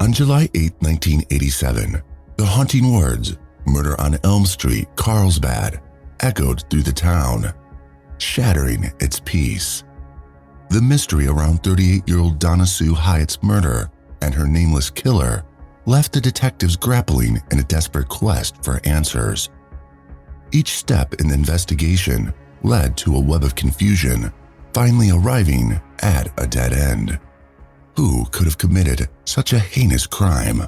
On July 8, 1987, the haunting words, "Murder on Elm Street, Carlsbad," echoed through the town, shattering its peace. The mystery around 38-year-old Donna Sue Hyatt's murder and her nameless killer left the detectives grappling in a desperate quest for answers. Each step in the investigation led to a web of confusion, finally arriving at a dead end. Who could have committed such a heinous crime?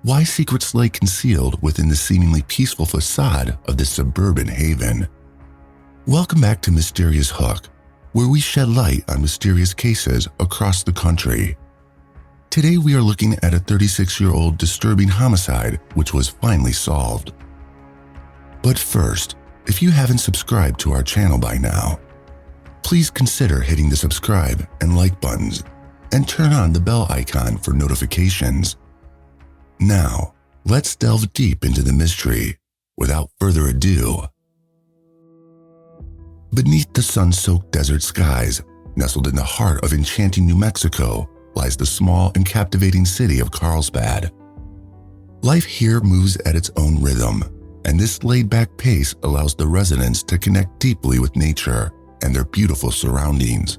Why secrets lay concealed within the seemingly peaceful facade of this suburban haven? Welcome back to Mysterious Hook, where we shed light on mysterious cases across the country. Today we are looking at a 36-year-old disturbing homicide which was finally solved. But first, if you haven't subscribed to our channel by now, please consider hitting the subscribe and like buttons and turn on the bell icon for notifications. Now, let's delve deep into the mystery. Without further ado, beneath the sun-soaked desert skies, nestled in the heart of enchanting New Mexico, lies the small and captivating city of Carlsbad. Life here moves at its own rhythm, and this laid-back pace allows the residents to connect deeply with nature and their beautiful surroundings.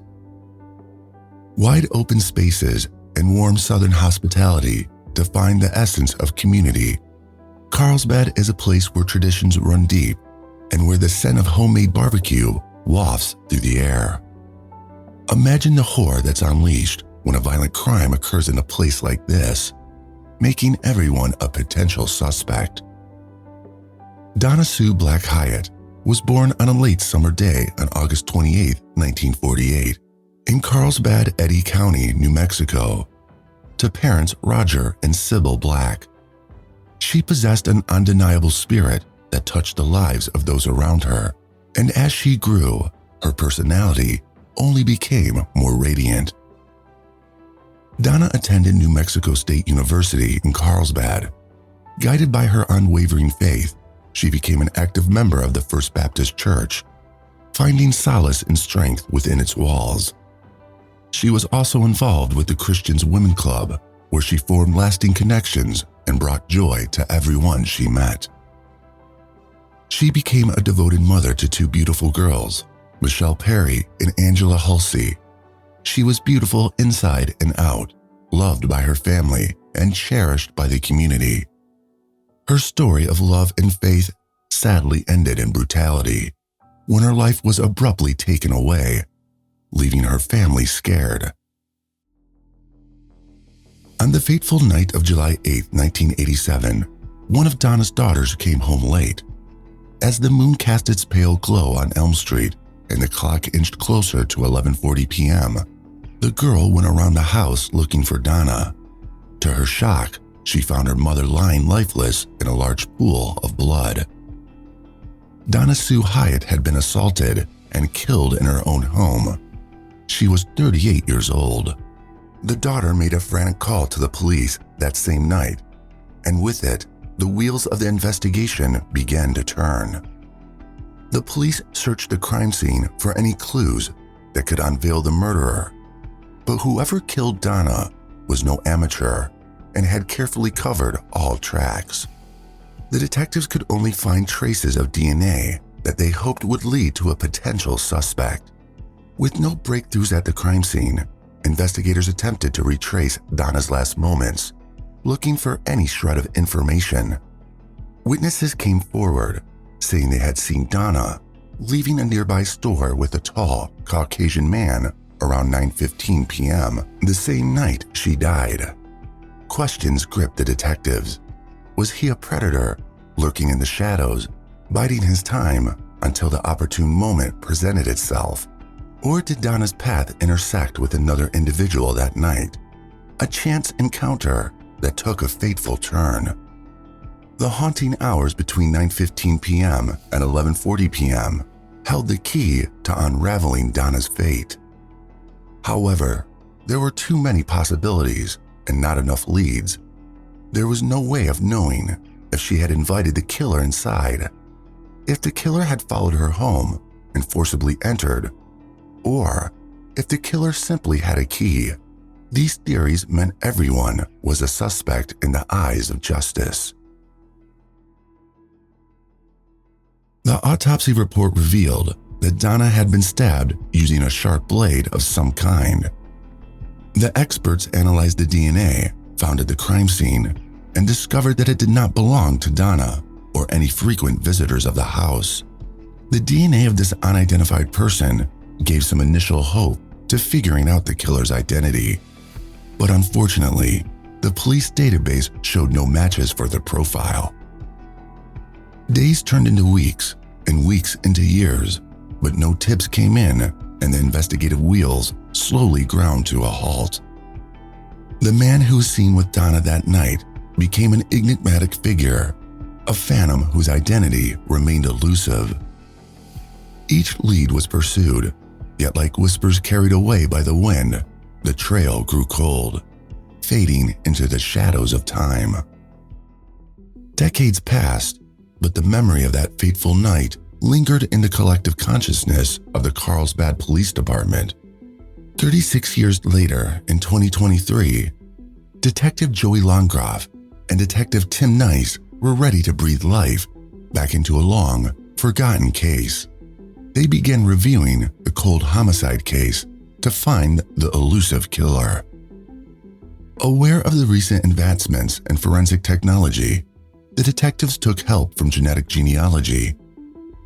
Wide open spaces and warm southern hospitality define the essence of community. Carlsbad is a place where traditions run deep and where the scent of homemade barbecue wafts through the air. Imagine the horror that's unleashed when a violent crime occurs in a place like this, making everyone a potential suspect. Donna Sue Black Hyatt was born on a late summer day on August 28, 1948, in Carlsbad, Eddy County, New Mexico, to parents Roger and Sybil Black. She possessed an undeniable spirit that touched the lives of those around her, and as she grew, her personality only became more radiant. Donna attended New Mexico State University in Carlsbad. Guided by her unwavering faith, she became an active member of the First Baptist Church, finding solace and strength within its walls. She was also involved with the Christians Women Club, where she formed lasting connections and brought joy to everyone she met. She became a devoted mother to two beautiful girls, Michelle Perry and Angela Hulsey. She was beautiful inside and out, loved by her family and cherished by the community. Her story of love and faith sadly ended in brutality when her life was abruptly taken away, leaving her family scared. On the fateful night of July 8, 1987, one of Donna's daughters came home late. As the moon cast its pale glow on Elm Street and the clock inched closer to 11:40 p.m., the girl went around the house looking for Donna. To her shock, she found her mother lying lifeless in a large pool of blood. Donna Sue Hyatt had been assaulted and killed in her own home. She was 38 years old. The daughter made a frantic call to the police that same night, and with it, the wheels of the investigation began to turn. The police searched the crime scene for any clues that could unveil the murderer, but whoever killed Donna was no amateur and had carefully covered all tracks. The detectives could only find traces of DNA that they hoped would lead to a potential suspect. With no breakthroughs at the crime scene, investigators attempted to retrace Donna's last moments, looking for any shred of information. Witnesses came forward, saying they had seen Donna leaving a nearby store with a tall, Caucasian man around 9:15 p.m. the same night she died. Questions gripped the detectives. Was he a predator, lurking in the shadows, biding his time until the opportune moment presented itself? Or did Donna's path intersect with another individual that night? A chance encounter that took a fateful turn. The haunting hours between 9:15 p.m. and 11:40 p.m. held the key to unraveling Donna's fate. However, there were too many possibilities and not enough leads. There was no way of knowing if she had invited the killer inside, if the killer had followed her home and forcibly entered, or if the killer simply had a key. These theories meant everyone was a suspect in the eyes of justice. The autopsy report revealed that Donna had been stabbed using a sharp blade of some kind. The experts analyzed the DNA found at the crime scene and discovered that it did not belong to Donna or any frequent visitors of the house. The DNA of this unidentified person gave some initial hope to figuring out the killer's identity. But unfortunately, the police database showed no matches for the profile. Days turned into weeks, and weeks into years, but no tips came in, and the investigative wheels slowly ground to a halt. The man who was seen with Donna that night became an enigmatic figure, a phantom whose identity remained elusive. Each lead was pursued, yet like whispers carried away by the wind, the trail grew cold, fading into the shadows of time. Decades passed, but the memory of that fateful night lingered in the collective consciousness of the Carlsbad Police Department. 36 years later, in 2023, Detective Joey Longroff and Detective Tim Nice were ready to breathe life back into a long, forgotten case. They began reviewing the cold homicide case to find the elusive killer. Aware of the recent advancements in forensic technology, the detectives took help from genetic genealogy.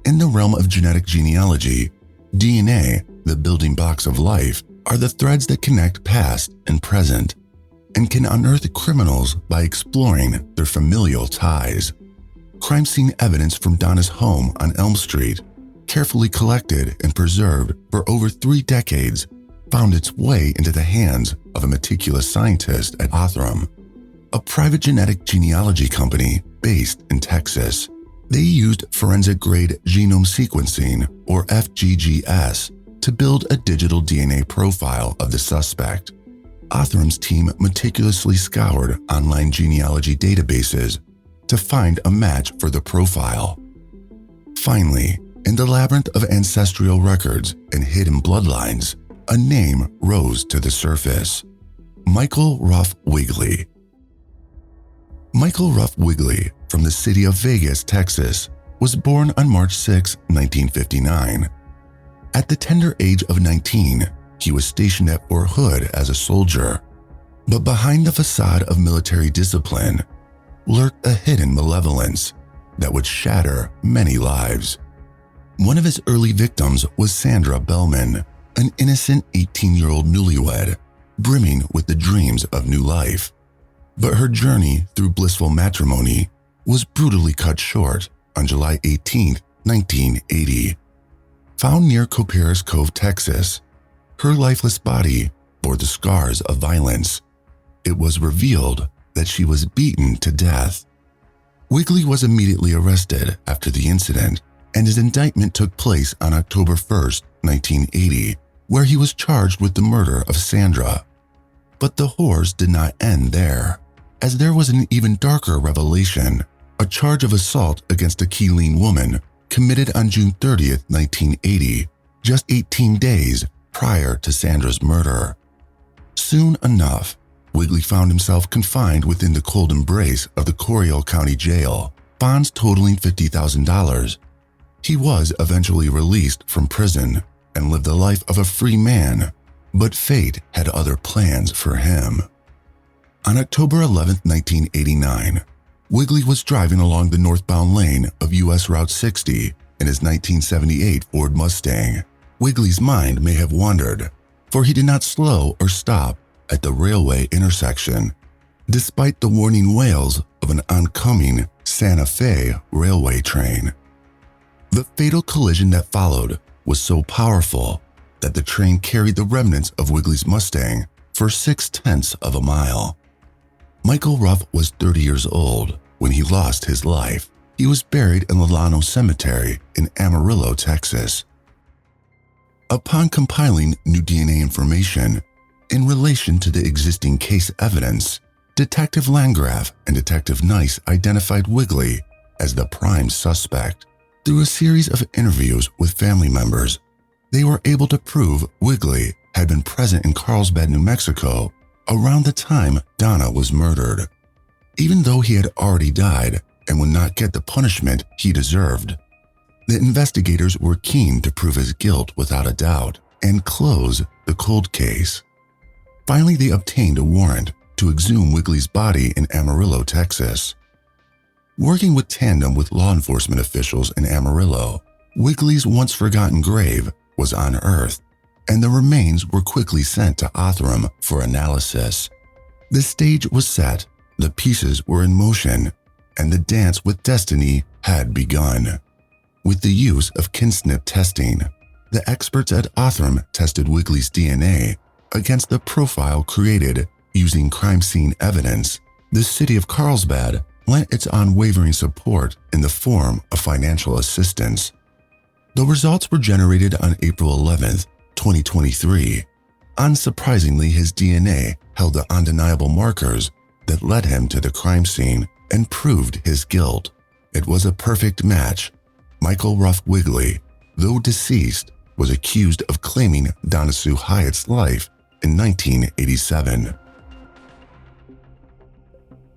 In the realm of genetic genealogy, DNA, the building blocks of life, are the threads that connect past and present, and can unearth criminals by exploring their familial ties. Crime scene evidence from Donna's home on Elm Street, carefully collected and preserved for over 3 decades, found its way into the hands of a meticulous scientist at Othram, a private genetic genealogy company based in Texas. They used forensic-grade genome sequencing, or FGGS, to build a digital DNA profile of the suspect. Othram's team meticulously scoured online genealogy databases to find a match for the profile. Finally, in the labyrinth of ancestral records and hidden bloodlines, a name rose to the surface: Michael Ruff Wigley. Michael Ruff Wigley, from the city of Vegas, Texas, was born on March 6, 1959. At the tender age of 19, he was stationed at Fort Hood as a soldier. But behind the facade of military discipline lurked a hidden malevolence that would shatter many lives. One of his early victims was Sandra Bellman, an innocent 18-year-old newlywed, brimming with the dreams of new life. But her journey through blissful matrimony was brutally cut short on July 18, 1980. Found near Copperas Cove, Texas, her lifeless body bore the scars of violence. It was revealed that she was beaten to death. Wigley was immediately arrested after the incident, and his indictment took place on October 1, 1980, where he was charged with the murder of Sandra. But the horrors did not end there, as there was an even darker revelation: a charge of assault against a Keeling woman committed on June 30, 1980, just 18 days prior to Sandra's murder. Soon enough, Wigley found himself confined within the cold embrace of the Coryell County Jail, bonds totaling $50,000. He was eventually released from prison and lived the life of a free man, but fate had other plans for him. On October 11, 1989, Wigley was driving along the northbound lane of US Route 60 in his 1978 Ford Mustang. Wigley's mind may have wandered, for he did not slow or stop at the railway intersection, despite the warning wails of an oncoming Santa Fe railway train. The fatal collision that followed was so powerful that the train carried the remnants of Wigley's Mustang for 0.6 of a mile. Michael Ruff was 30 years old when he lost his life. He was buried in the Llano Cemetery in Amarillo, Texas. Upon compiling new DNA information in relation to the existing case evidence, Detective Landgraf and Detective Nice identified Wigley as the prime suspect. Through a series of interviews with family members, they were able to prove Wigley had been present in Carlsbad, New Mexico around the time Donna was murdered, even though he had already died and would not get the punishment he deserved. The investigators were keen to prove his guilt without a doubt and close the cold case. Finally, they obtained a warrant to exhume Wigley's body in Amarillo, Texas. Working with tandem with law enforcement officials in Amarillo, Wigley's once-forgotten grave was unearthed, and the remains were quickly sent to Othram for analysis. The stage was set, the pieces were in motion, and the dance with destiny had begun. With the use of kinsnip testing, the experts at Othram tested Wigley's DNA against the profile created using crime scene evidence. The city of Carlsbad lent its unwavering support in the form of financial assistance. The results were generated on April 11, 2023. Unsurprisingly, his DNA held the undeniable markers that led him to the crime scene and proved his guilt. It was a perfect match. Michael Ruff Wigley, though deceased, was accused of claiming Donna Sue Hyatt's life in 1987.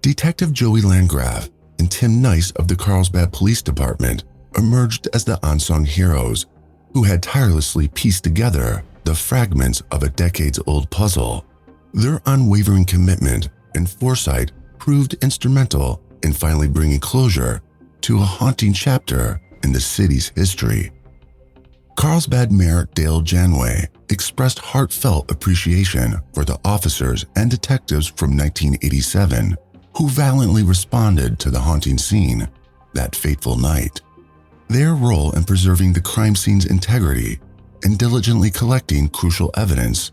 Detective Joey Landgraf and Tim Nice of the Carlsbad Police Department emerged as the unsung heroes who had tirelessly pieced together the fragments of a decades-old puzzle. Their unwavering commitment and foresight proved instrumental in finally bringing closure to a haunting chapter in the city's history. Carlsbad Mayor Dale Janway expressed heartfelt appreciation for the officers and detectives from 1987 who valiantly responded to the haunting scene that fateful night. Their role in preserving the crime scene's integrity and diligently collecting crucial evidence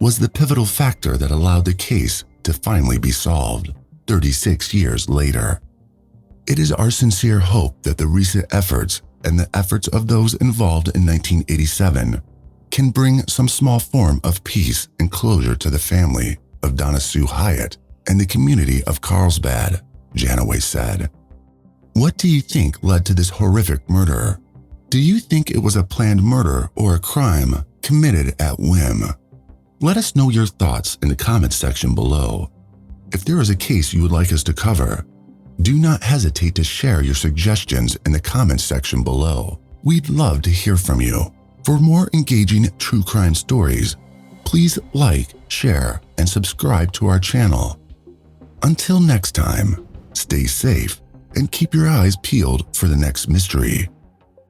was the pivotal factor that allowed the case to finally be solved 36 years later. It is our sincere hope that the recent efforts and the efforts of those involved in 1987 can bring some small form of peace and closure to the family of Donna Sue Hyatt and the community of Carlsbad, Janaway said. What do you think led to this horrific murder? Do you think it was a planned murder or a crime committed at whim? Let us know your thoughts in the comments section below. If there is a case you would like us to cover, do not hesitate to share your suggestions in the comments section below. We'd love to hear from you. For more engaging true crime stories, please like, share, and subscribe to our channel. Until next time, stay safe and keep your eyes peeled for the next mystery.